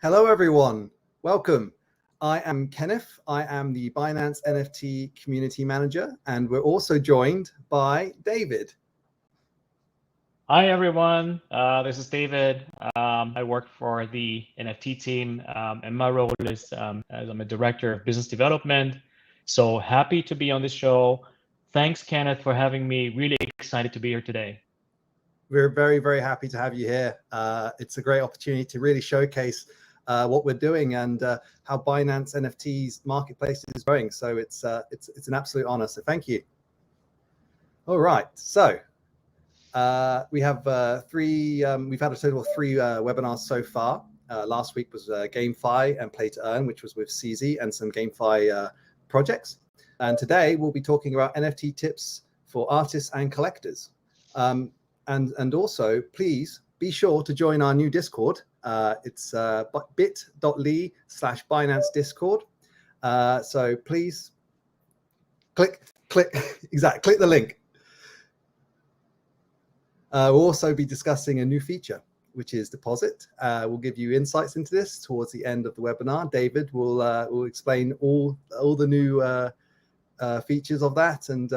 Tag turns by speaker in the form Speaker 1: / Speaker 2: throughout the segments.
Speaker 1: Hello, everyone. Welcome. I am Kenneth. I am the Binance NFT Community Manager, and we're also joined by David.
Speaker 2: Hi, everyone. This is David. I work for the NFT team, and my role is as I'm a director of business development. So happy to be on this show. Thanks, Kenneth, for having me. Really excited to be here today.
Speaker 1: We're very, very happy to have you here. It's a great opportunity to really showcase what we're doing and how Binance NFTs marketplace is growing. So it's an absolute honor. So thank you. All right. So we have we've had a total of three webinars so far. Last week was GameFi and Play to Earn, which was with CZ and some GameFi projects. And today we'll be talking about NFT tips for artists and collectors. And also, please be sure to join our new Discord. It's bit.ly/Binance Discord. So please click the link. We'll also be discussing a new feature, which is deposit. We'll give you insights into this towards the end of the webinar. David will explain all the new features of that and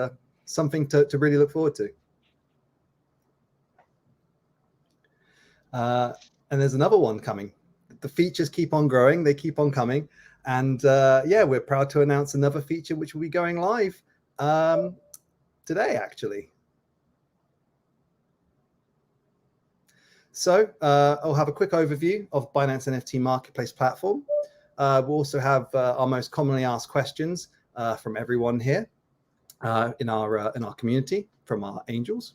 Speaker 1: something to really look forward to. And there's another one coming. The features keep on growing. They keep on coming. And yeah, we're proud to announce another feature which will be going live today, actually. So I'll have a quick overview of Binance NFT Marketplace platform. We'll also have our most commonly asked questions from everyone here in our community, from our angels.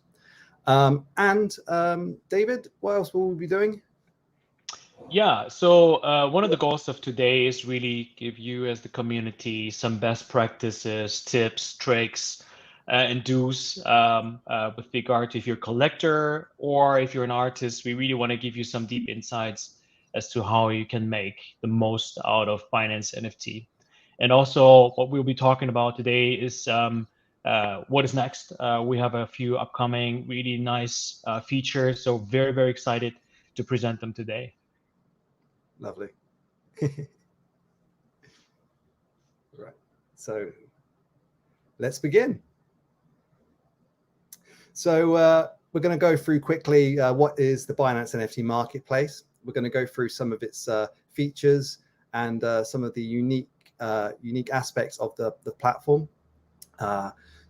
Speaker 1: David, what else will we be doing?
Speaker 2: Yeah, so one of the goals of today is really give you as the community some best practices, tips, tricks, and do's with regard to if you're a collector or if you're an artist. We really want to give you some deep insights as to how you can make the most out of Binance NFT. And also what we'll be talking about today is what is next. We have a few upcoming really nice features, so very, very excited to present them today.
Speaker 1: Lovely. Right. So let's begin. So we're going to go through quickly what is the Binance NFT Marketplace. We're going to go through some of its features and some of the unique aspects of the platform.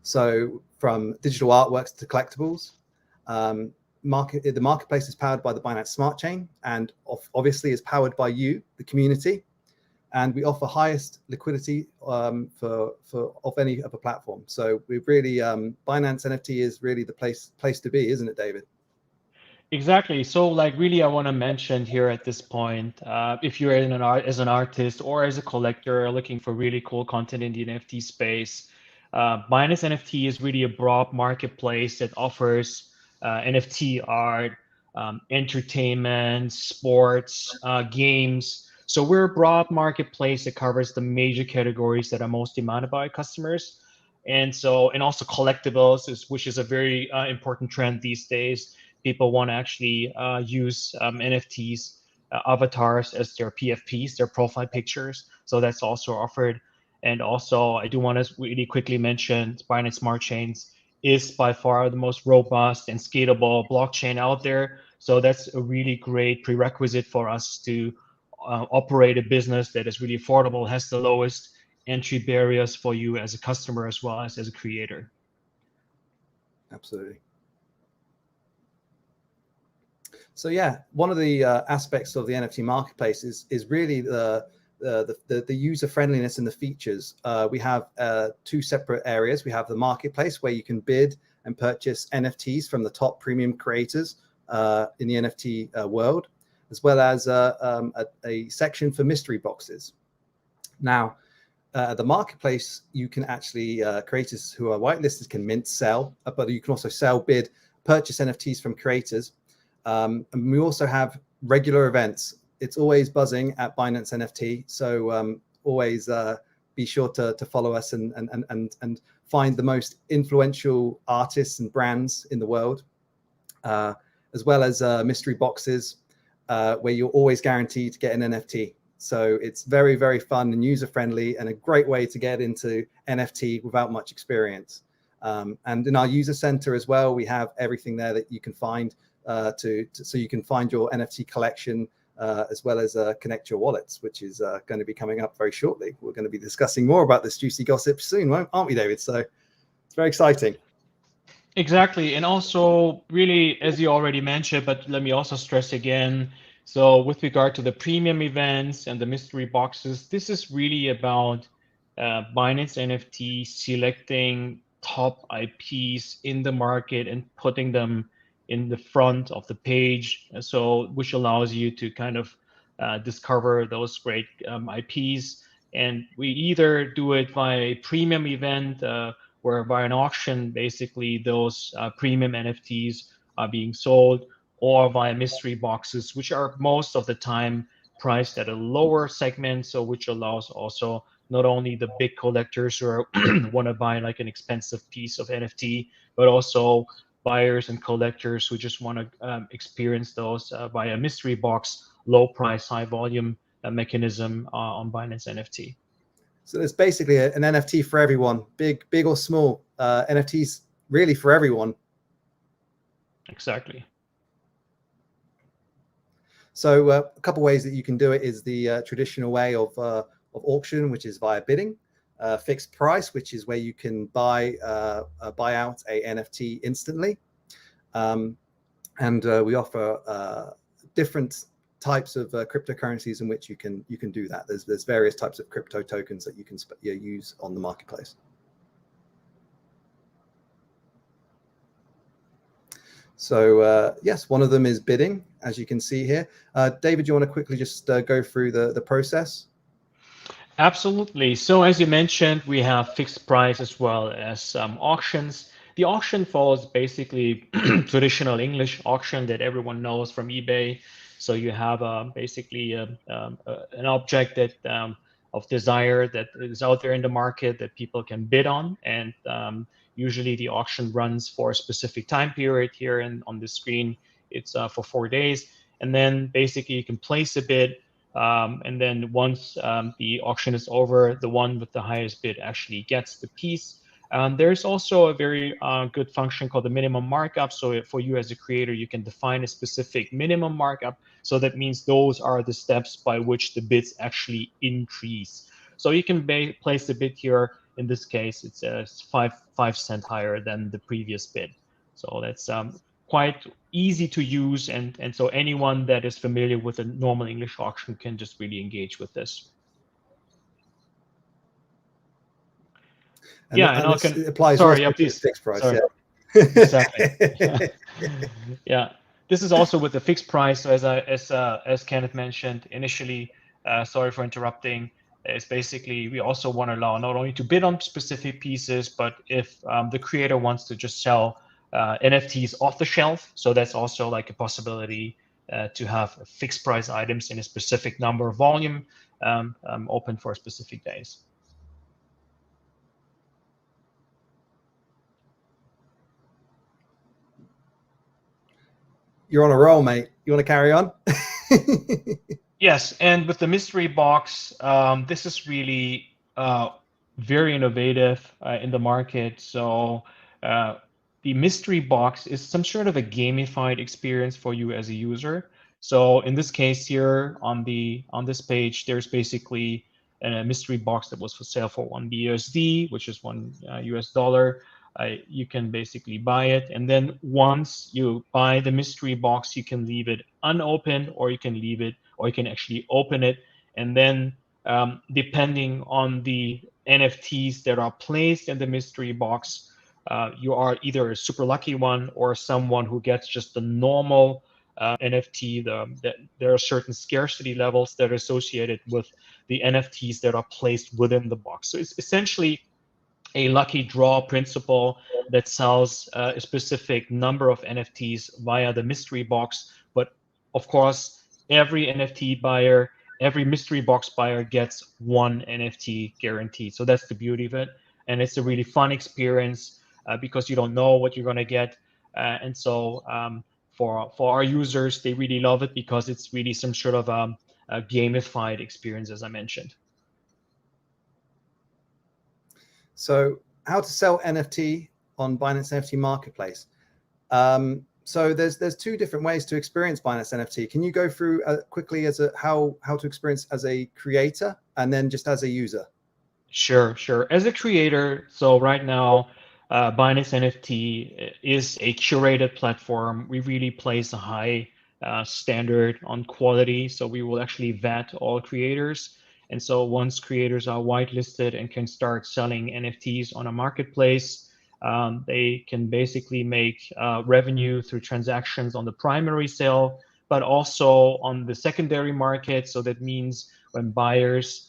Speaker 1: So from digital artworks to collectibles. The marketplace is powered by the Binance Smart Chain and obviously is powered by you, the community. And we offer highest liquidity of any other platform. So we really, Binance NFT is really the place to be, isn't it, David?
Speaker 2: Exactly. So like really, I want to mention here at this point, if you're as an artist or as a collector looking for really cool content in the NFT space, Binance NFT is really a broad marketplace that offers NFT art, entertainment, sports, games. So we're a broad marketplace that covers the major categories that are most demanded by customers. And also collectibles, which is a very important trend these days. People want to actually use NFTs, avatars as their PFPs, their profile pictures. So that's also offered. And also, I do want to really quickly mention Binance Smart Chains is by far the most robust and scalable blockchain out there. So that's a really great prerequisite for us to operate a business that is really affordable, has the lowest entry barriers for you as a customer as well as a creator.
Speaker 1: Absolutely. So yeah, one of the aspects of the NFT marketplace is really the user friendliness and the features. We have two separate areas. We have the marketplace where you can bid and purchase NFTs from the top premium creators in the NFT world, as well as a section for mystery boxes. Now, the marketplace, you can actually, creators who are whitelisted can mint, sell, but you can also sell, bid, purchase NFTs from creators. And we also have regular events. It's always buzzing at Binance NFT. So always be sure to follow us and find the most influential artists and brands in the world, as well as mystery boxes. where you're always guaranteed to get an NFT. So it's very, very fun and user-friendly and a great way to get into NFT without much experience. And in our user center as well, we have everything there that you can find so you can find your NFT collection as well as connect your wallets, which is going to be coming up very shortly. We're going to be discussing more about this juicy gossip soon, aren't we, David? So it's very exciting.
Speaker 2: Exactly. And also, really, as you already mentioned, but let me also stress again, so with regard to the premium events and the mystery boxes, this is really about Binance NFT selecting top IPs in the market and putting them in the front of the page, so which allows you to kind of discover those great IPs. And we either do it via a premium event, where by an auction, basically those premium NFTs are being sold, or via mystery boxes, which are most of the time priced at a lower segment, so which allows also not only the big collectors who want to buy like an expensive piece of NFT, but also buyers and collectors who just want to experience those via mystery box, low price, high volume mechanism on Binance NFT.
Speaker 1: So there's basically an NFT for everyone, big or small. NFTs really for everyone.
Speaker 2: Exactly.
Speaker 1: So a couple ways that you can do it is the traditional way of auction, which is via bidding. Fixed price, which is where you can buy out a NFT instantly. And we offer different types of cryptocurrencies in which you can do that. There's various types of crypto tokens that you can use on the marketplace. So yes, one of them is bidding, as you can see here. David, do you want to quickly just go through the process?
Speaker 2: Absolutely. So as you mentioned, we have fixed price as well as auctions. The auction follows basically traditional English auction that everyone knows from eBay. So you have basically an object that of desire that is out there in the market that people can bid on, and usually the auction runs for a specific time period. Here on the screen, it's for 4 days, and then basically you can place a bid. And then once the auction is over, the one with the highest bid actually gets the piece. There's also a very good function called the minimum markup. So for you as a creator, you can define a specific minimum markup. So that means those are the steps by which the bids actually increase. So you can place the bid here. In this case, it's 5 cents higher than the previous bid. So that's quite easy to use, and so anyone that is familiar with a normal English auction can just really engage with this.
Speaker 1: And,
Speaker 2: yeah,
Speaker 1: and it applies
Speaker 2: sorry,
Speaker 1: also
Speaker 2: to the
Speaker 1: fixed price.
Speaker 2: Sorry.
Speaker 1: Yeah.
Speaker 2: Exactly. Yeah, this is also with the fixed price. So as Kenneth mentioned initially, sorry for interrupting. It's basically we also want to allow not only to bid on specific pieces, but if the creator wants to just sell NFTs off the shelf, so that's also like a possibility to have fixed price items in a specific number of volume open for specific days.
Speaker 1: You're on a roll, mate. You want to carry on?
Speaker 2: Yes, and with the mystery box, this is really very innovative in the market. So the mystery box is some sort of a gamified experience for you as a user. So in this case here on this page, there's basically a mystery box that was for sale for $1 BUSD, which is $1 US. You can basically buy it, and then once you buy the mystery box, you can leave it unopened, or you can leave it, or you can actually open it, and then depending on the NFTs that are placed in the mystery box, you are either a super lucky one or someone who gets just the normal NFT. There are certain scarcity levels that are associated with the NFTs that are placed within the box. So it's essentially a lucky draw principle that sells a specific number of NFTs via the mystery box. But of course, every NFT buyer, every mystery box buyer gets one NFT guaranteed. So that's the beauty of it. And it's a really fun experience because you don't know what you're going to get. And so for our users. They really love it because it's really some sort of a gamified experience, as I mentioned.
Speaker 1: So how to sell NFT on Binance NFT Marketplace. So there's two different ways to experience Binance NFT. Can you go through quickly as how to experience as a creator and then just as a user?
Speaker 2: Sure. As a creator, so right now, Binance NFT is a curated platform. We really place a high standard on quality. So we will actually vet all creators. And so once creators are whitelisted and can start selling NFTs on a marketplace, they can basically make revenue through transactions on the primary sale, but also on the secondary market. So that means when buyers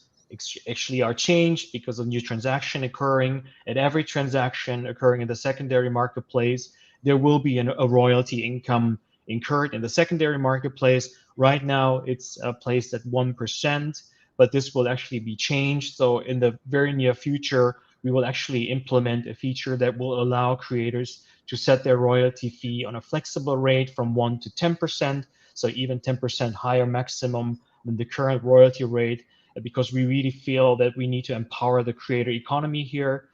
Speaker 2: actually are changed because of new transaction occurring. At every transaction occurring in the secondary marketplace, there will be a royalty income incurred in the secondary marketplace. Right now, it's placed at 1%, but this will actually be changed. So in the very near future, we will actually implement a feature that will allow creators to set their royalty fee on a flexible rate from 1 to 10%, so even 10% higher maximum than the current royalty rate, because we really feel that we need to empower the creator economy here.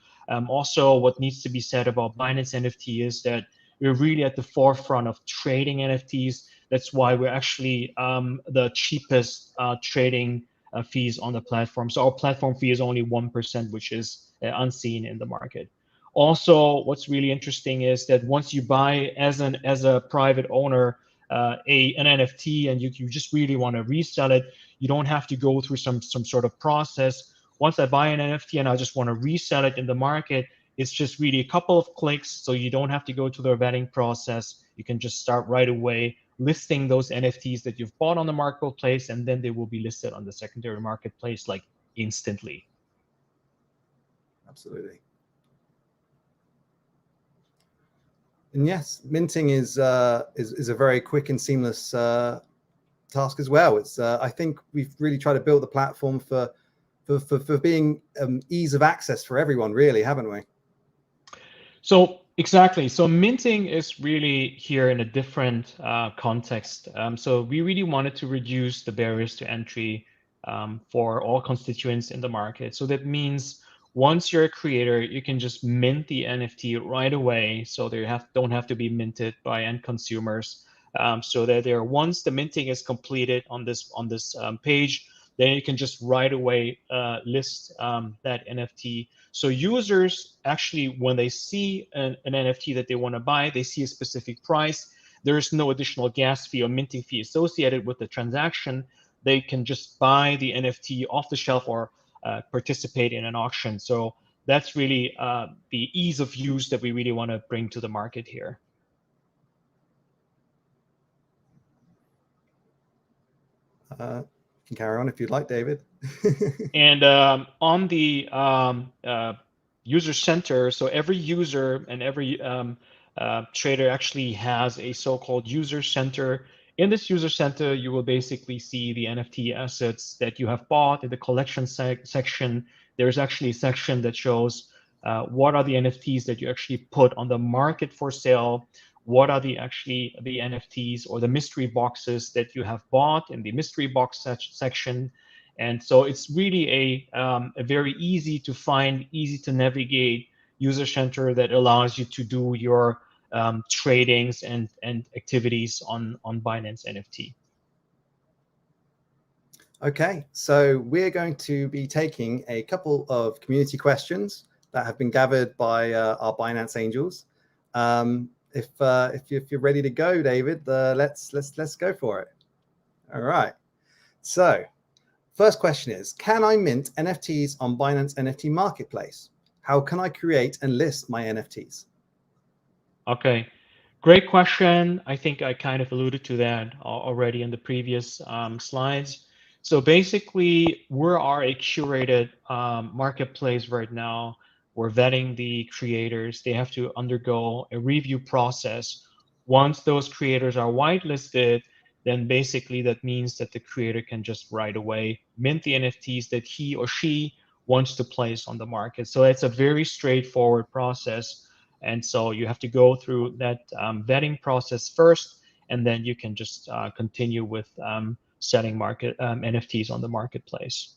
Speaker 2: Also, what needs to be said about Binance NFT is that we're really at the forefront of trading NFTs. That's why we're actually the cheapest trading fees on the platform. So our platform fee is only 1%, which is unseen in the market. Also, what's really interesting is that once you buy as a private owner an NFT and you just really want to resell it, you don't have to go through some sort of process. Once I buy an NFT and I just want to resell it in the market, it's just really a couple of clicks. So you don't have to go through the vetting process. You can just start right away listing those NFTs that you've bought on the marketplace, and then they will be listed on the secondary marketplace like instantly.
Speaker 1: Absolutely. And yes, minting is a very quick and seamless task as well. It's I think we've really tried to build the platform for being ease of access for everyone, really, haven't we?
Speaker 2: So exactly. So minting is really here in a different context. So we really wanted to reduce the barriers to entry for all constituents in the market. So that means once you're a creator, you can just mint the NFT right away. So they don't have to be minted by end consumers. So that once the minting is completed on this page, then you can just right away list that NFT. So users actually, when they see an NFT that they want to buy, they see a specific price. There is no additional gas fee or minting fee associated with the transaction. They can just buy the NFT off the shelf or participate in an auction. So that's really the ease of use that we really want to bring to the market here.
Speaker 1: You can carry on if you'd like, David.
Speaker 2: And on the user center, so every user and every trader actually has a so-called user center. In this user center, you will basically see the NFT assets that you have bought. In the collection section, there's actually a section that shows what are the NFTs that you actually put on the market for sale, what are the NFTs or the mystery boxes that you have bought in the mystery box section. And so it's really a very easy to find, easy to navigate user center that allows you to do your tradings and activities on Binance NFT.
Speaker 1: Okay, so we're going to be taking a couple of community questions that have been gathered by our Binance Angels. If you're ready to go, David, let's go for it. All right. So first question is, can I mint NFTs on Binance NFT Marketplace? How can I create and list my NFTs?
Speaker 2: Okay, great question. I think I kind of alluded to that already in the previous slides. So basically, we are a curated marketplace right now. We're vetting the creators. They have to undergo a review process. Once those creators are whitelisted, then basically that means that the creator can just right away mint the NFTs that he or she wants to place on the market. So it's a very straightforward process. And so you have to go through that vetting process first. and then you can just continue with selling NFTs on the marketplace.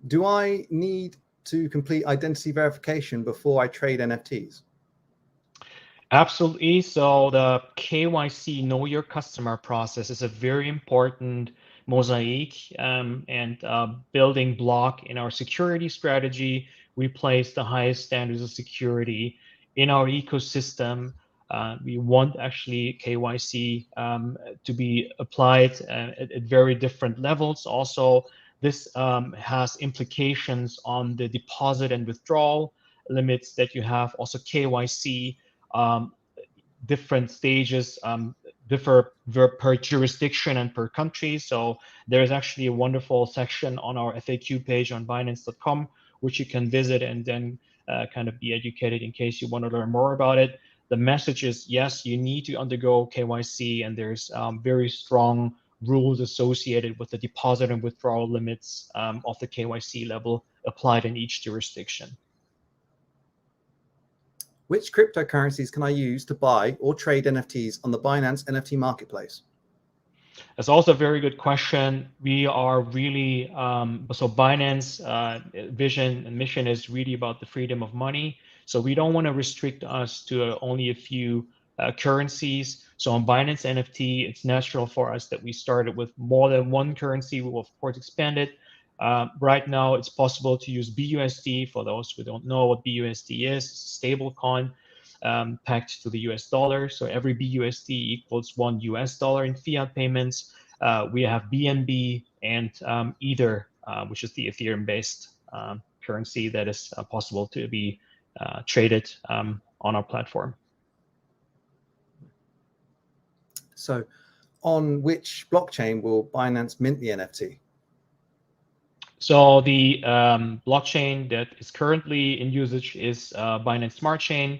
Speaker 1: Do I need to complete identity verification before I trade NFTs?
Speaker 2: Absolutely. So the KYC, Know Your Customer process, is a very important mosaic and building block in our security strategy. We place the highest standards of security in our ecosystem. We want actually KYC to be applied at very different levels. Also, this has implications on the deposit and withdrawal limits that you have. Also, KYC different stages differ per jurisdiction and per country. So there's actually a wonderful section on our FAQ page on Binance.com, which you can visit and then kind of be educated in case you want to learn more about it. The message is, yes, you need to undergo KYC, and there's very strong rules associated with the deposit and withdrawal limits of the KYC level applied in each jurisdiction.
Speaker 1: Which cryptocurrencies can I use to buy or trade NFTs on the Binance NFT marketplace?
Speaker 2: That's also a very good question. We are really, so Binance vision and mission is really about the freedom of money. So we don't want to restrict us to only a few currencies. So on Binance NFT, it's natural for us that we started with more than one currency. We will, of course, expand it. Right now, it's possible to use BUSD. For those who don't know what BUSD is, it's a stable coin pegged to the US dollar. So every BUSD equals $1 in fiat payments. We have BNB and Ether, which is the Ethereum-based currency that is possible to be traded on our platform.
Speaker 1: So on which blockchain will Binance mint the NFT?
Speaker 2: So the blockchain that is currently in usage is Binance Smart Chain,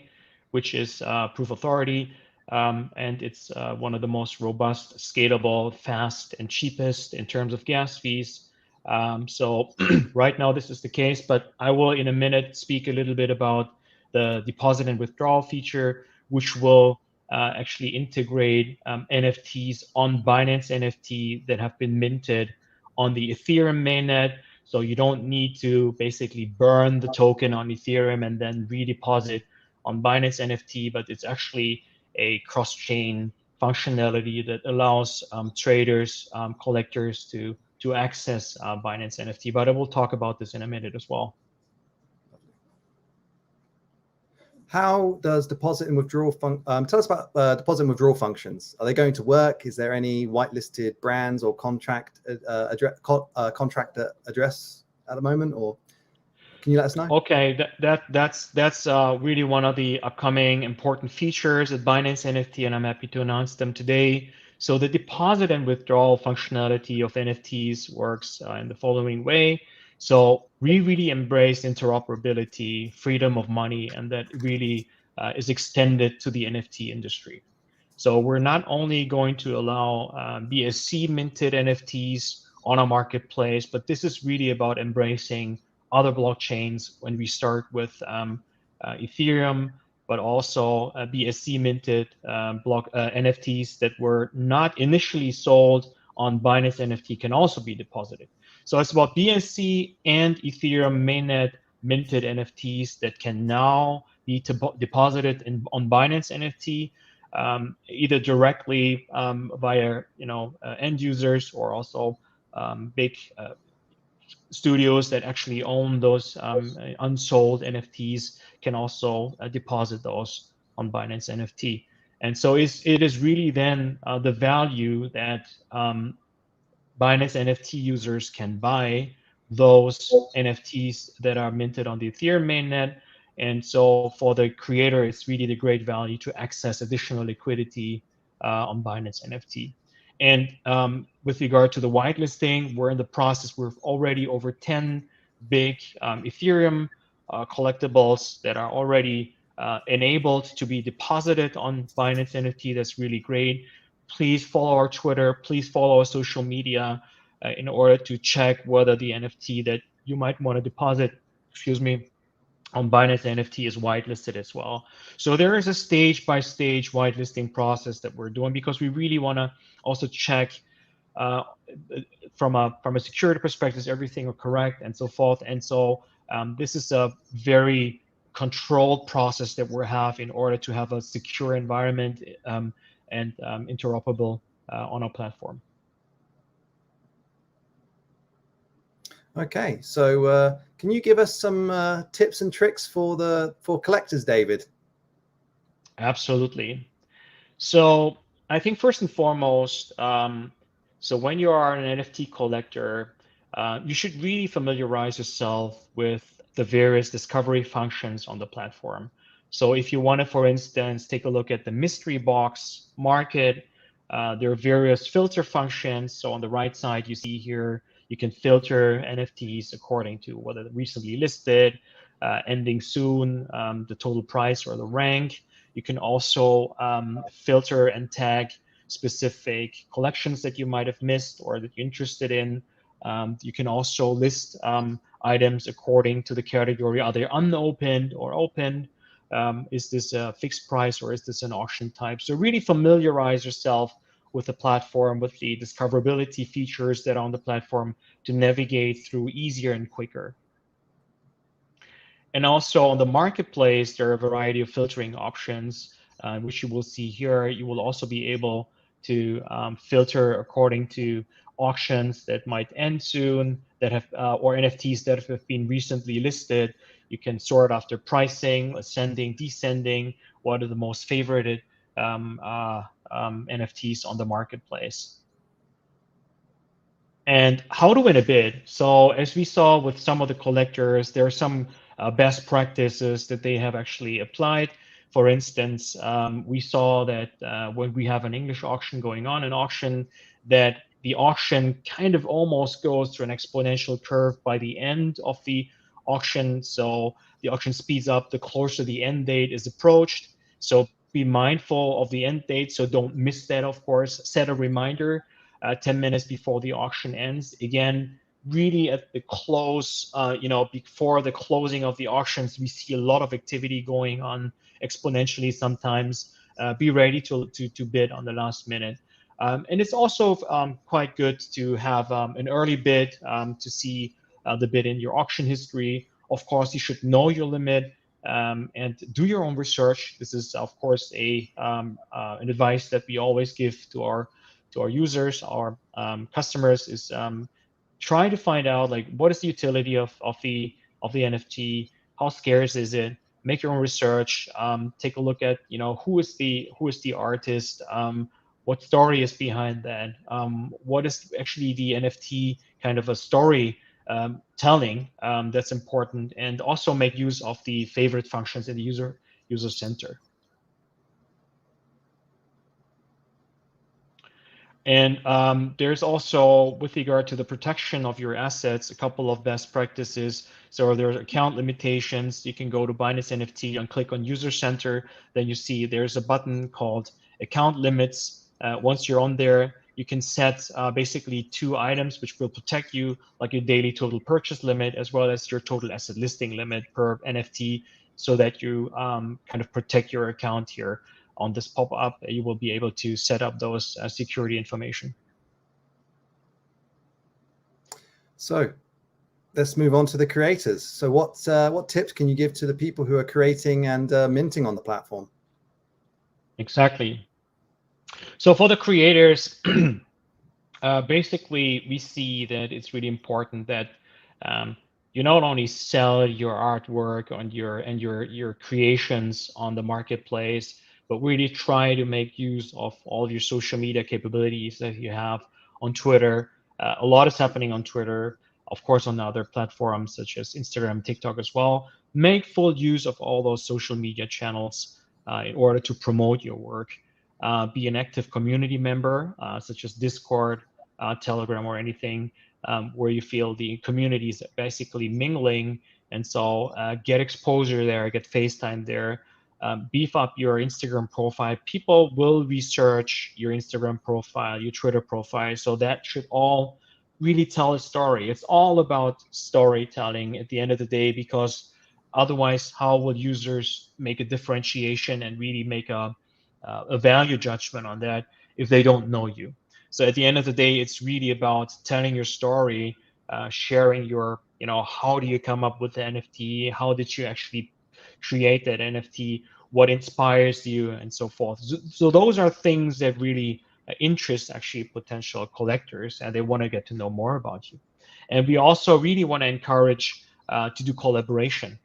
Speaker 2: which is proof authority, and it's one of the most robust, scalable, fast, and cheapest in terms of gas fees. So right now this is the case, but I will in a minute speak a little bit about the deposit and withdrawal feature, which will actually integrate NFTs on Binance NFT that have been minted on the Ethereum mainnet. So you don't need to basically burn the token on Ethereum and then redeposit on Binance NFT, but it's actually a cross-chain functionality that allows traders, collectors to access Binance NFT. But I will talk about this in a minute as well.
Speaker 1: How does deposit and withdrawal tell us about deposit and withdrawal functions? Are they going to work? Is there any whitelisted brands or contract address at the moment, or can you let us know?
Speaker 2: Okay, that's really one of the upcoming important features at Binance NFT, and I'm happy to announce them today. So the deposit and withdrawal functionality of NFTs works in the following way. So we really embrace interoperability, freedom of money, and that really is extended to the NFT industry. So we're not only going to allow BSC minted NFTs on a marketplace, but this is really about embracing other blockchains when we start with Ethereum, but also BSC minted NFTs that were not initially sold on Binance NFT can also be deposited. So it's about BSC and Ethereum mainnet minted NFTs that can now be deposited on Binance NFT, either directly via end users, or also big studios that actually own those unsold NFTs can also deposit those on Binance NFT. And so it is really then the value that Binance NFT users can buy those NFTs that are minted on the Ethereum mainnet. And so for the creator, it's really the great value to access additional liquidity on Binance NFT. And with regard to the whitelisting, we're in the process. We're already over 10 big Ethereum collectibles that are already enabled to be deposited on Binance NFT. That's really great. Please follow our Twitter. Please follow our social media in order to check whether the NFT that you might want to deposit, on Binance NFT is whitelisted as well. So there is a stage-by-stage whitelisting process that we're doing because we really want to also check uh, from a security perspective, is everything correct and so forth. And so this is a very controlled process that we have in order to have a secure environment and interoperable on our platform.
Speaker 1: Okay, so can you give us some tips and tricks for collectors, David?
Speaker 2: Absolutely. So I think first and foremost, so when you are an NFT collector, you should really familiarize yourself with the various discovery functions on the platform. So if you want to, for instance, take a look at the mystery box market, there are various filter functions. So on the right side, you see here, you can filter NFTs according to whether they're recently listed, ending soon, the total price or the rank. You can also filter and tag specific collections that you might have missed or that you're interested in. You can also list items according to the category. Are they unopened or opened? Is this a fixed price or is this an auction type? So really familiarize yourself with the platform, with the discoverability features that are on the platform to navigate through easier and quicker. And also on the marketplace, there are a variety of filtering options, which you will see here. You will also be able to filter according to auctions that might end soon, that have or NFTs that have been recently listed. You can sort after pricing, ascending, descending, what are the most favorited NFTs on the marketplace. And how to win a bid. So as we saw with some of the collectors, there are some best practices that they have actually applied. For instance, we saw that when we have an English auction going on, an auction that the auction kind of almost goes through an exponential curve by the end of the auction. So the auction speeds up the closer the end date is approached. So be mindful of the end date. So don't miss that, of course. Set a reminder 10 minutes before the auction ends. Again, really at the close, before the closing of the auctions, we see a lot of activity going on exponentially sometimes. Be ready to bid on the last minute. And it's also quite good to have an early bid to see the bid in your auction history. Of course, you should know your limit and do your own research. This is, of course, an advice that we always give to our users, our customers, is try to find out like what is the utility of the NFT, how scarce is it. Make your own research. Take a look at who is the artist, what story is behind that, what is actually the NFT kind of a story telling that's important, and also make use of the favorite functions in the user center. And there's also, with regard to the protection of your assets, a couple of best practices. So there's account limitations. You can go to Binance NFT and click on User Center. Then you see there's a button called Account Limits. Once you're on there, you can set basically 2 items which will protect you, like your daily total purchase limit, as well as your total asset listing limit per NFT, so that you kind of protect your account here. On this pop-up, you will be able to set up those security information.
Speaker 1: So let's move on to the creators. So what tips can you give to the people who are creating and minting on the platform?
Speaker 2: Exactly. So for the creators, basically, we see that it's really important that you not only sell your artwork and your creations on the marketplace, but really try to make use of all of your social media capabilities that you have on Twitter. A lot is happening on Twitter, of course, on other platforms such as Instagram, TikTok as well. Make full use of all those social media channels in order to promote your work. Be an active community member, such as Discord, Telegram, or anything where you feel the community is basically mingling. And so get exposure there, get FaceTime there. Beef up your Instagram profile. People will research your Instagram profile, your Twitter profile. So that should all really tell a story. It's all about storytelling at the end of the day, because Otherwise, how will users make a differentiation and really make a value judgment on that if they don't know you? So at the end of the day, it's really about telling your story, sharing your, how do you come up with the NFT? How did you actually create that NFT? What inspires you, and so forth. So those are things that really interest actually potential collectors, and they want to get to know more about you. And we also really want to encourage to do collaboration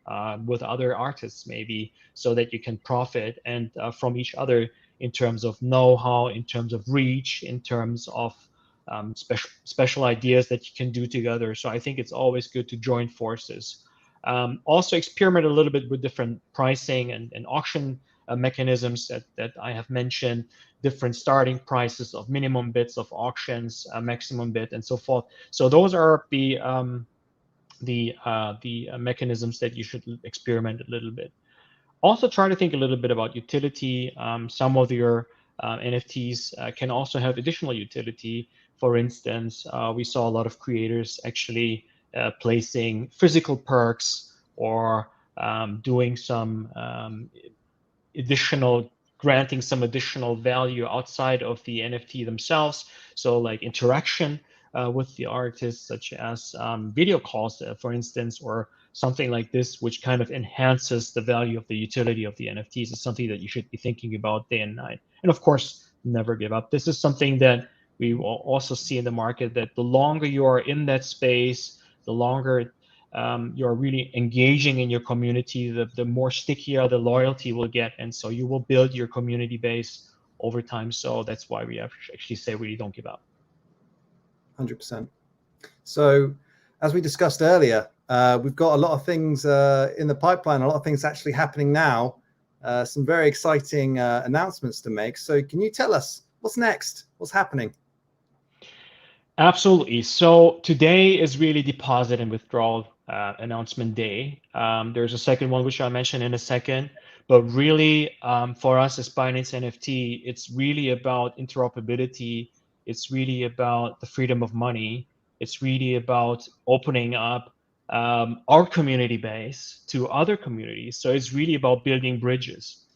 Speaker 2: with other artists, maybe, so that you can profit and from each other in terms of know-how, in terms of reach, in terms of special ideas that you can do together. So I think it's always good to join forces. Also experiment a little bit with different pricing and auction mechanisms that I have mentioned, different starting prices of minimum bids of auctions, maximum bid, and so forth. So those are the mechanisms that you should experiment a little bit. Also try to think a little bit about utility. Some of your NFTs can also have additional utility. For instance, we saw a lot of creators actually placing physical perks or doing some granting some additional value outside of the NFT themselves. So like interaction with the artists, such as video calls, for instance, or something like this, which kind of enhances the value of the utility of the NFTs, is something that you should be thinking about day and night. And of course, never give up. This is something that we will also see in the market, that the longer you are in that space, the longer you're really engaging in your community, the more stickier the loyalty will get. And so you will build your community base over time. So that's why we actually say really don't give up.
Speaker 1: 100%. So as we discussed earlier, we've got a lot of things in the pipeline, a lot of things actually happening now, some very exciting announcements to make. So can you tell us what's next? What's happening?
Speaker 2: Absolutely. So today is really deposit and withdrawal announcement day. There's a second one, which I'll mention in a second. But really, for us as Binance NFT, it's really about interoperability. It's really about the freedom of money. It's really about opening up our community base to other communities. So it's really about building bridges.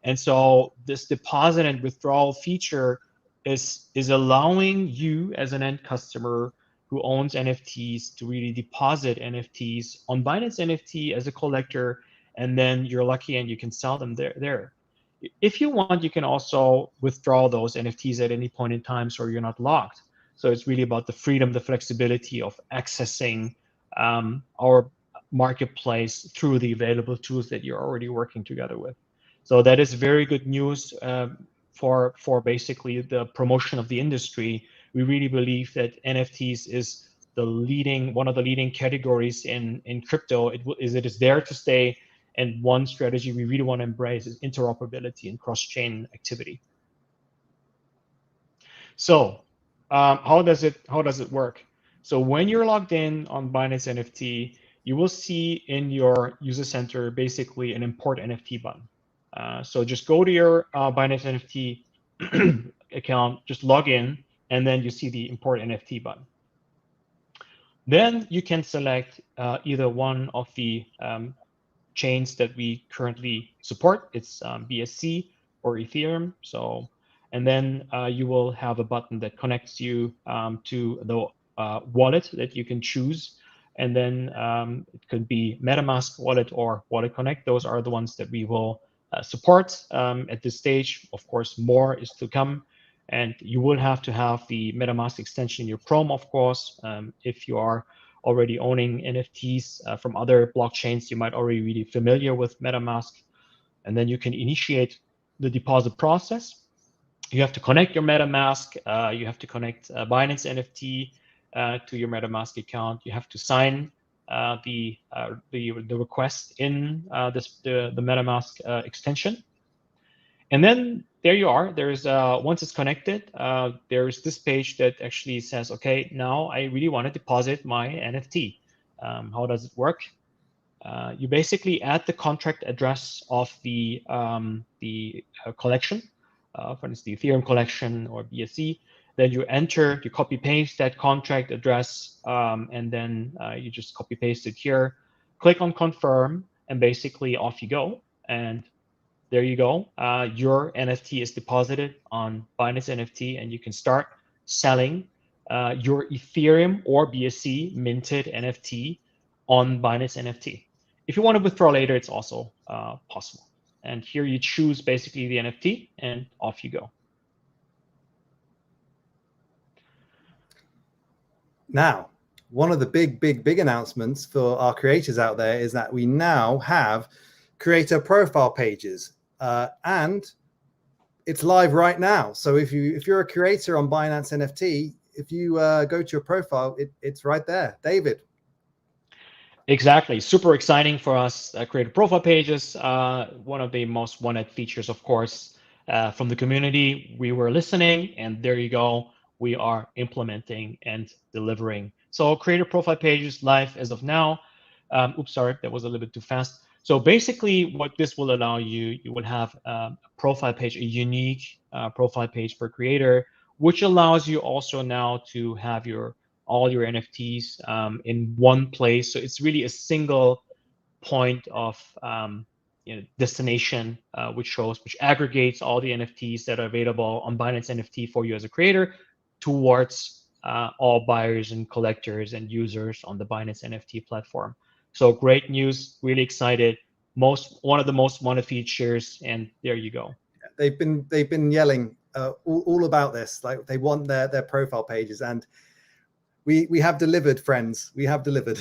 Speaker 2: And so this deposit and withdrawal feature is allowing you as an end customer who owns NFTs to really deposit NFTs on Binance NFT as a collector, and then you're lucky and you can sell them there. If you want, you can also withdraw those NFTs at any point in time, so you're not locked. So it's really about the freedom, the flexibility of accessing our marketplace through the available tools that you're already working together with. So that is very good news for basically the promotion of the industry. We really believe that NFTs is one of the leading categories in crypto. It is there to stay. And one strategy we really want to embrace is interoperability and cross-chain activity. So how does it work? So when you're logged in on Binance NFT, you will see in your user center basically an import NFT button. So just go to your Binance NFT account, just log in, and then you see the import NFT button. Then you can select either one of the chains that we currently support. It's BSC or Ethereum. So, and then you will have a button that connects you to the wallet that you can choose. And then it could be MetaMask wallet or Wallet Connect. Those are the ones that we will support at this stage. Of course, more is to come. And you will have to have the MetaMask extension in your Chrome, of course. If you are already owning NFTs from other blockchains, you might already be familiar with MetaMask. And then you can initiate the deposit process. You have to connect your MetaMask. You have to connect Binance NFT to your MetaMask account. You have to sign the request in the MetaMask extension. And then there you are. There's once it's connected, there's this page that actually says, okay, now I really want to deposit my NFT. How does it work? You basically add the contract address of the collection, for instance, the Ethereum collection or BSC. Then you copy paste that contract address, and then you just copy paste it here. Click on confirm. and basically off you go. And there you go. Your NFT is deposited on Binance NFT, and you can start selling your Ethereum or BSC minted NFT on Binance NFT. If you want to withdraw later, it's also possible. And here you choose basically the NFT, and off you go.
Speaker 1: Now, one of the big announcements for our creators out there is that we now have creator profile pages, and it's live right now. So if you're a creator on Binance NFT, if you go to your profile, it's right there. David.
Speaker 2: Exactly. Super exciting for us. Creator profile pages, one of the most wanted features, of course, from the community. We were listening, and there you go. We are implementing and delivering. So creator profile pages live as of now. Oops, sorry, that was a little bit too fast. So basically what this will allow you, you will have a profile page, a unique profile page per creator, which allows you also now to have all your NFTs in one place. So it's really a single point of destination, which aggregates all the NFTs that are available on Binance NFT for you as a creator towards all buyers and collectors and users on the Binance NFT platform. So great news, really excited. One of the most wanted features, and there you go.
Speaker 1: They've been yelling all about this. Like they want their profile pages, and we have delivered, friends. We have delivered.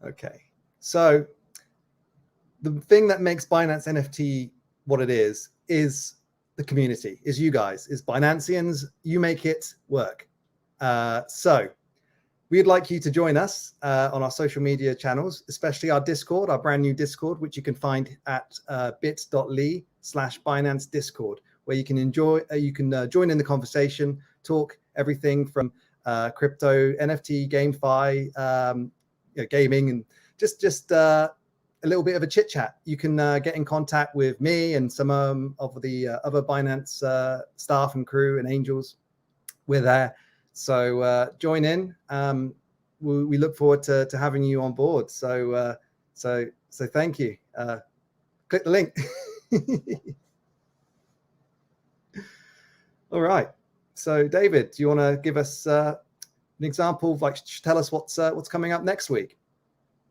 Speaker 1: Okay, so the thing that makes Binance NFT what it is the community, is you guys, is Binanceans. You make it work. So we'd like you to join us on our social media channels, especially our Discord, our brand new Discord, which you can find at bit.ly/Binance Discord, where you can join in the conversation, talk everything from crypto, NFT, GameFi, gaming, and just a little bit of a chit chat. You can get in contact with me and some of the other Binance staff and crew and angels. We're there. So join in. We look forward to having you on board. So thank you. Click the link. All right. So David, do you want to give us an example of, like, tell us what's coming up next week?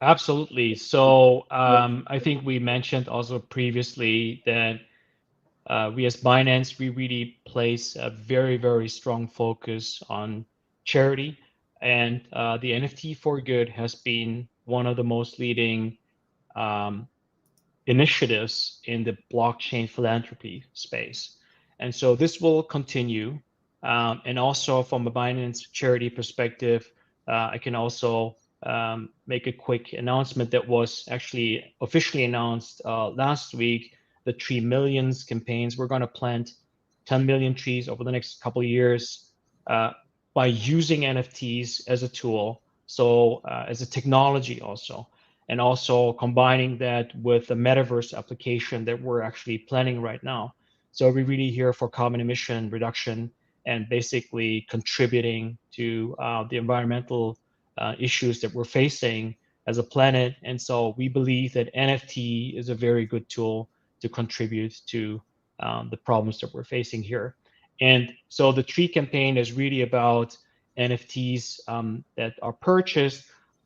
Speaker 2: Absolutely. So I think we mentioned also previously that we as Binance, we really place a very, very strong focus on charity. And the NFT for Good has been one of the most leading initiatives in the blockchain philanthropy space. And so this will continue. And also from a Binance charity perspective, I can also make a quick announcement that was actually officially announced last week. The 3 Millions campaigns. We're going to plant 10 million trees over the next couple of years by using NFTs as a tool, so as a technology also, and also combining that with the metaverse application that we're actually planning right now. So we're really here for carbon emission reduction and basically contributing to the environmental issues that we're facing as a planet. And so we believe that NFT is a very good tool to contribute to the problems that we're facing here. And so the tree campaign is really about NFTs that are purchased.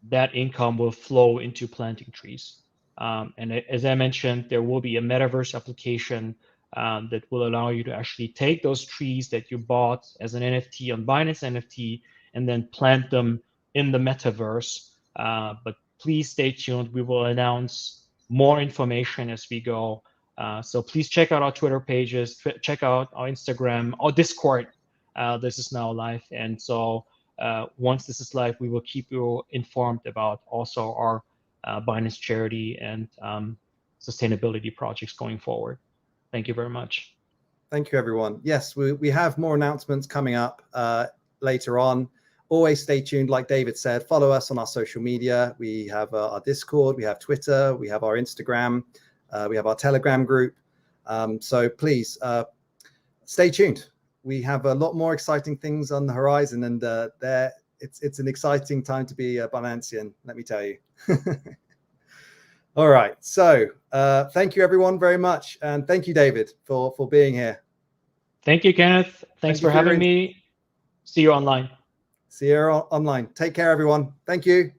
Speaker 2: That income will flow into planting trees. And as I mentioned, there will be a metaverse application that will allow you to actually take those trees that you bought as an NFT on Binance NFT and then plant them in the metaverse. But please stay tuned. We will announce more information as we go. So please check out our Twitter pages, check out our Instagram, our Discord. This is now live. And so once this is live, we will keep you informed about also our Binance charity and sustainability projects going forward. Thank you very much.
Speaker 1: Thank you, everyone. Yes, we have more announcements coming up later on. Always stay tuned. Like David said, follow us on our social media. We have our Discord, we have Twitter, we have our Instagram, we have our Telegram group. So please stay tuned. we have a lot more exciting things on the horizon, and it's an exciting time to be a Binancian, let me tell you. All right, so thank you everyone very much, and thank you, David, for being here.
Speaker 2: Thank you, Kenneth. Thanks for having me. See you online.
Speaker 1: See you online. Take care, everyone. Thank you.